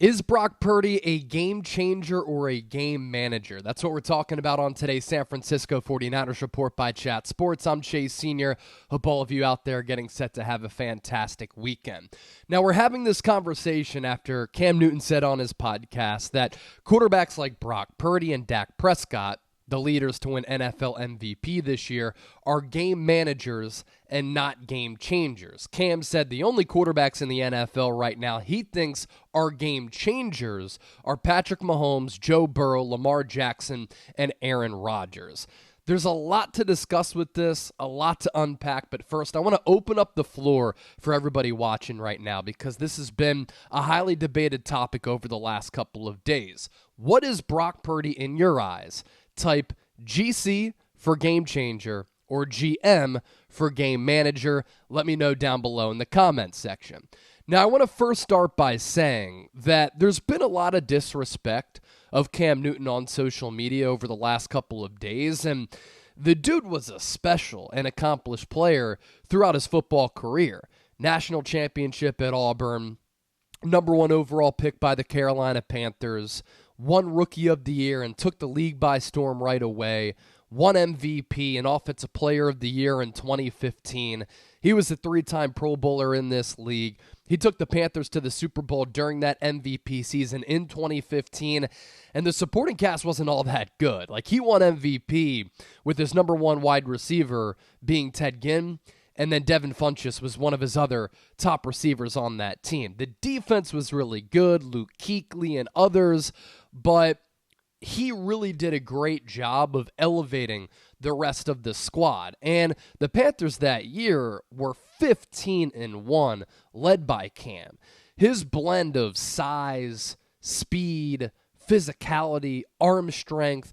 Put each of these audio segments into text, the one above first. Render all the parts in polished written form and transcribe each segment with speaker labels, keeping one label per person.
Speaker 1: Is Brock Purdy a game changer or a game manager? That's what we're talking about on today's San Francisco 49ers Report by Chat Sports. I'm Chase Sr. Hope all of you out there are getting set to have a fantastic weekend. Now, we're having this conversation after Cam Newton said on his podcast that quarterbacks like Brock Purdy and Dak Prescott, the leaders to win NFL MVP this year, are game managers and not game changers. Cam said the only quarterbacks in the NFL right now he thinks are game changers are Patrick Mahomes, Joe Burrow, Lamar Jackson, and Aaron Rodgers. There's a lot to discuss with this, a lot to unpack, but first I want to open up the floor for everybody watching right now because this has been a highly debated topic over the last couple of days. What is Brock Purdy in your eyes? Type GC for game changer or GM for game manager. Let me know down below in the comments section. Now, I want to first start by saying that there's been a lot of disrespect of Cam Newton on social media over the last couple of days, and the dude was a special and accomplished player throughout his football career. National championship at Auburn, number 1 overall pick by the Carolina Panthers, won Rookie of the Year and took the league by storm right away, won MVP and Offensive Player of the Year in 2015. He was a 3-time Pro Bowler in this league. He took the Panthers to the Super Bowl during that MVP season in 2015, and the supporting cast wasn't all that good. Like, he won MVP with his number 1 wide receiver being Ted Ginn, and then Devin Funchess was one of his other top receivers on that team. The defense was really good, Luke Kuechly and others, but he really did a great job of elevating the rest of the squad. And the Panthers that year were 15-1, led by Cam. His blend of size, speed, physicality, arm strength,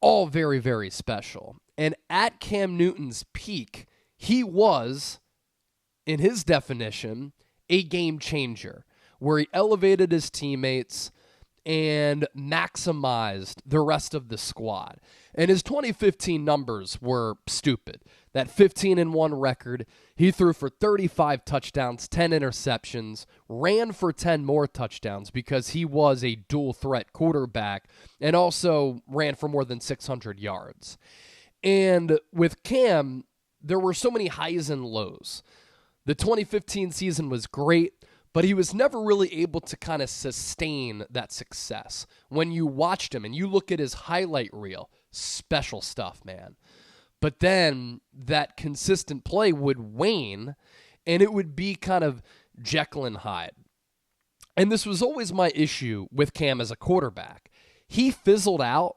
Speaker 1: all very, very special. And at Cam Newton's peak, he was, in his definition, a game changer, where he elevated his teammates and maximized the rest of the squad. And his 2015 numbers were stupid. That 15-1 record, he threw for 35 touchdowns, 10 interceptions, ran for 10 more touchdowns because he was a dual-threat quarterback, and also ran for more than 600 yards. And with Cam, there were so many highs and lows. The 2015 season was great, but he was never really able to kind of sustain that success. When you watched him and you look at his highlight reel, special stuff, man. But then that consistent play would wane, and it would be kind of Jekyll and Hyde. And this was always my issue with Cam as a quarterback. He fizzled out,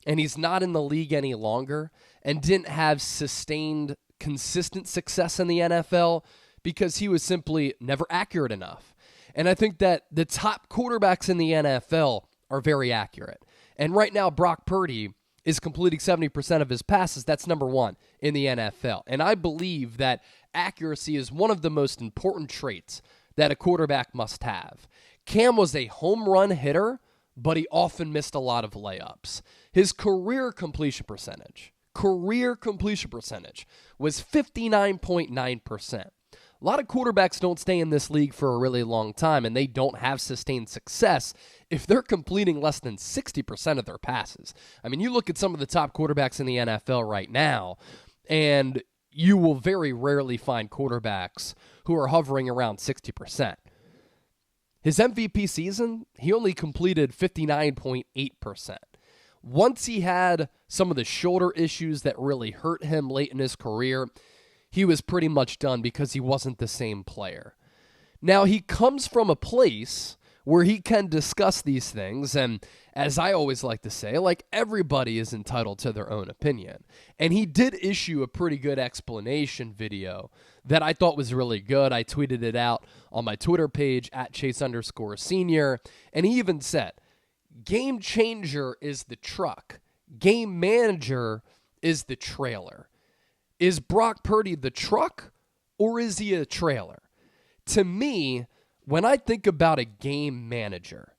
Speaker 1: and he's not in the league any longer, and didn't have sustained, consistent success in the NFL because he was simply never accurate enough. And I think that the top quarterbacks in the NFL are very accurate. And right now, Brock Purdy is completing 70% of his passes. That's number 1 in the NFL. And I believe that accuracy is one of the most important traits that a quarterback must have. Cam was a home run hitter, but he often missed a lot of layups. His career completion percentage was 59.9%. A lot of quarterbacks don't stay in this league for a really long time, and they don't have sustained success if they're completing less than 60% of their passes. I mean, you look at some of the top quarterbacks in the NFL right now, and you will very rarely find quarterbacks who are hovering around 60%. His MVP season, he only completed 59.8%. Once he had some of the shoulder issues that really hurt him late in his career, he was pretty much done because he wasn't the same player. Now, he comes from a place where he can discuss these things, and as I always like to say, like, everybody is entitled to their own opinion. And he did issue a pretty good explanation video that I thought was really good. I tweeted it out on my Twitter page at Chase_Senior, and he even said, game changer is the truck. Game manager is the trailer. Is Brock Purdy the truck, or is he a trailer? To me, when I think about a game manager,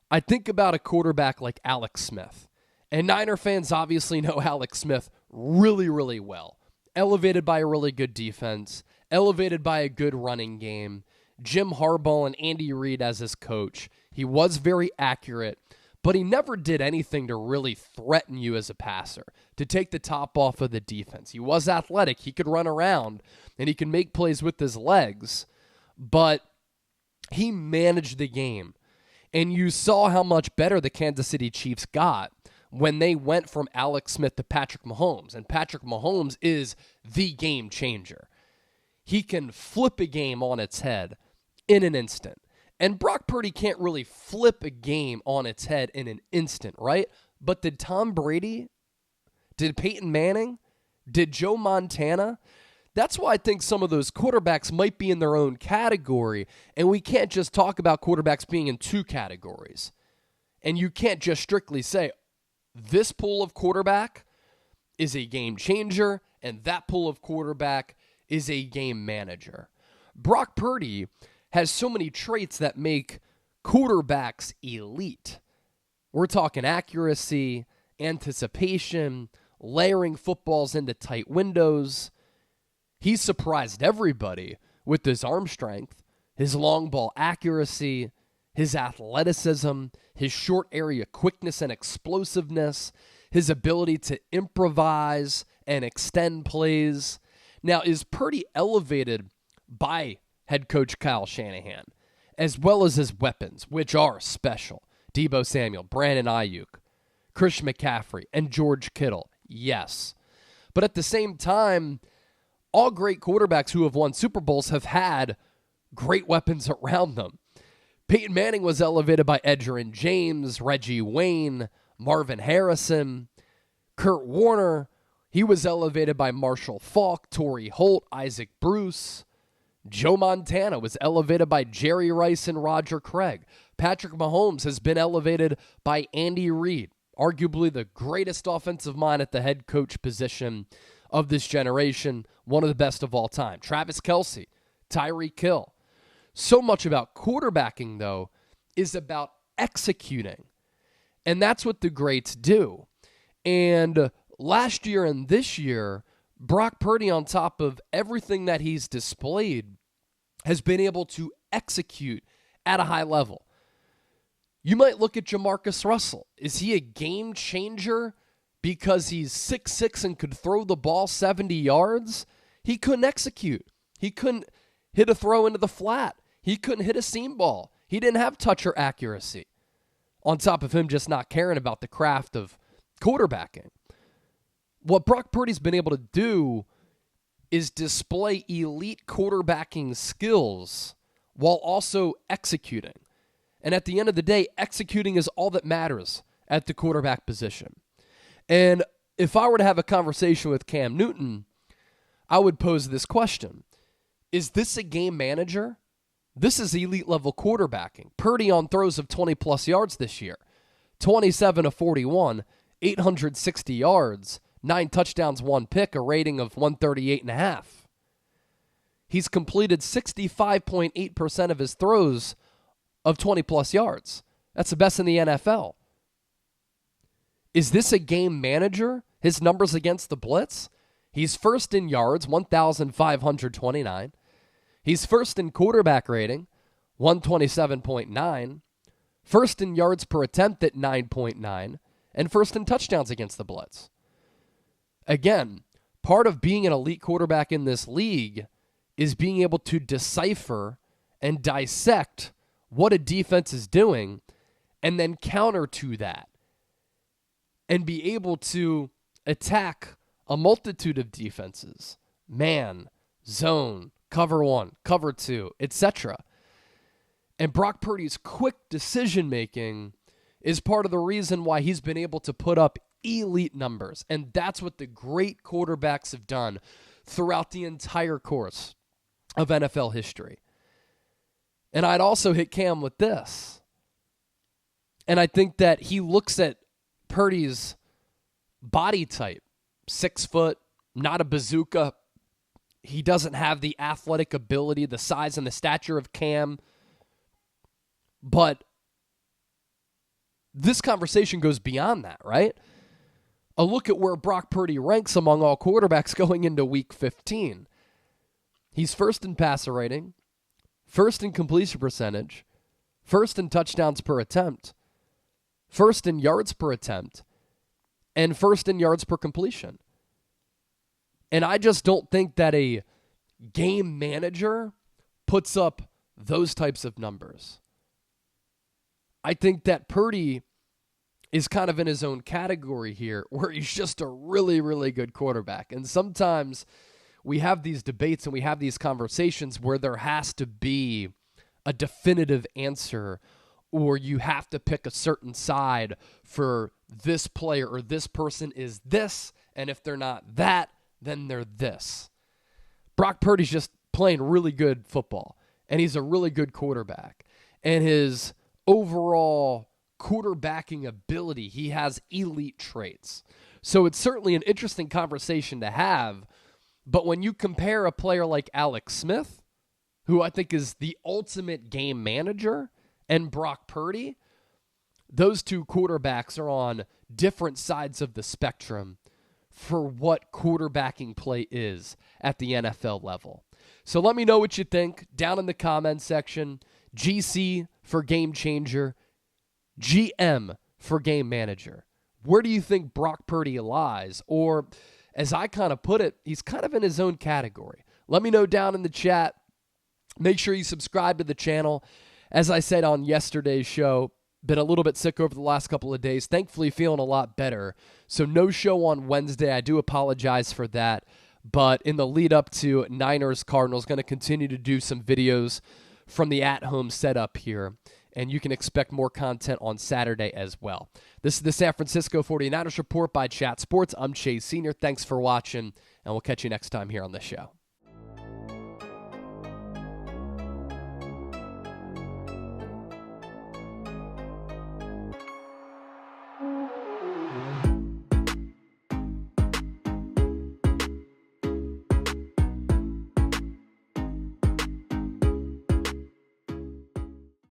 Speaker 1: I think about a quarterback like Alex Smith. And Niner fans obviously know Alex Smith really, really well. Elevated by a really good defense, elevated by a good running game, Jim Harbaugh and Andy Reid as his coach. He was very accurate, but he never did anything to really threaten you as a passer, to take the top off of the defense. He was athletic. He could run around, and he can make plays with his legs, but he managed the game. And you saw how much better the Kansas City Chiefs got when they went from Alex Smith to Patrick Mahomes. And Patrick Mahomes is the game changer. He can flip a game on its head in an instant. And Brock Purdy can't really flip a game on its head in an instant, right? But did Tom Brady? Did Peyton Manning? Did Joe Montana? That's why I think some of those quarterbacks might be in their own category, and we can't just talk about quarterbacks being in two categories. And you can't just strictly say, this pool of quarterback is a game changer, and that pool of quarterback is a game manager. Brock Purdy has so many traits that make quarterbacks elite. We're talking accuracy, anticipation, layering footballs into tight windows. He surprised everybody with his arm strength, his long ball accuracy, his athleticism, his short area quickness and explosiveness, his ability to improvise and extend plays. Now, is Purdy elevated by head coach Kyle Shanahan, as well as his weapons, which are special? Deebo Samuel, Brandon Ayuk, Christian McCaffrey, and George Kittle. Yes. But at the same time, all great quarterbacks who have won Super Bowls have had great weapons around them. Peyton Manning was elevated by Edgerrin James, Reggie Wayne, Marvin Harrison, Kurt Warner. He was elevated by Marshall Faulk, Torrey Holt, Isaac Bruce. Joe Montana was elevated by Jerry Rice and Roger Craig. Patrick Mahomes has been elevated by Andy Reid, arguably the greatest offensive mind at the head coach position of this generation, one of the best of all time. Travis Kelce, Tyreek Hill. So much about quarterbacking, though, is about executing. And that's what the greats do. And last year and this year, Brock Purdy, on top of everything that he's displayed, has been able to execute at a high level. You might look at Jamarcus Russell. Is he a game changer because he's 6'6" and could throw the ball 70 yards? He couldn't execute. He couldn't hit a throw into the flat. He couldn't hit a seam ball. He didn't have touch or accuracy. On top of him just not caring about the craft of quarterbacking. What Brock Purdy's been able to do is display elite quarterbacking skills while also executing. And at the end of the day, executing is all that matters at the quarterback position. And if I were to have a conversation with Cam Newton, I would pose this question. Is this a game manager? This is elite level quarterbacking. Purdy on throws of 20-plus yards this year. 27 of 41, 860 yards, 9 touchdowns, 1 pick, a rating of 138.5. He's completed 65.8% of his throws of 20-plus yards. That's the best in the NFL. Is this a game manager? His numbers against the blitz? He's first in yards, 1,529. He's first in quarterback rating, 127.9. First in yards per attempt at 9.9. And first in touchdowns against the blitz. Again, part of being an elite quarterback in this league is being able to decipher and dissect what a defense is doing and then counter to that and be able to attack a multitude of defenses, man, zone, cover 1, cover 2, etc. And Brock Purdy's quick decision-making is part of the reason why he's been able to put up elite numbers. And that's what the great quarterbacks have done throughout the entire course of NFL history. And I'd also hit Cam with this. And I think that he looks at Purdy's body type, 6 foot, not a bazooka. He doesn't have the athletic ability, the size and the stature of Cam. But this conversation goes beyond that, right? A look at where Brock Purdy ranks among all quarterbacks going into Week 15. He's first in passer rating, first in completion percentage, first in touchdowns per attempt, first in yards per attempt, and first in yards per completion. And I just don't think that a game manager puts up those types of numbers. I think that Purdy is kind of in his own category here, where he's just a really, really good quarterback. And sometimes we have these debates and we have these conversations where there has to be a definitive answer, or you have to pick a certain side for this player, or this person is this, and if they're not that, then they're this. Brock Purdy's just playing really good football, and he's a really good quarterback. And his overall quarterbacking ability, he has elite traits. So it's certainly an interesting conversation to have, but when you compare a player like Alex Smith, who I think is the ultimate game manager, and Brock Purdy, those two quarterbacks are on different sides of the spectrum for what quarterbacking play is at the NFL level. So let me know what you think down in the comments section. GC for game changer, GM for game manager. Where do you think Brock Purdy lies? Or, as I kind of put it, he's kind of in his own category. Let me know down in the chat. Make sure you subscribe to the channel. As I said on yesterday's show, been a little bit sick over the last couple of days. Thankfully, feeling a lot better. So no show on Wednesday. I do apologize for that. But in the lead up to Niners-Cardinals, going to continue to do some videos from the at-home setup here. And you can expect more content on Saturday as well. This is the San Francisco 49ers Report by Chat Sports. I'm Chase Sr. Thanks for watching, and we'll catch you next time here on the show.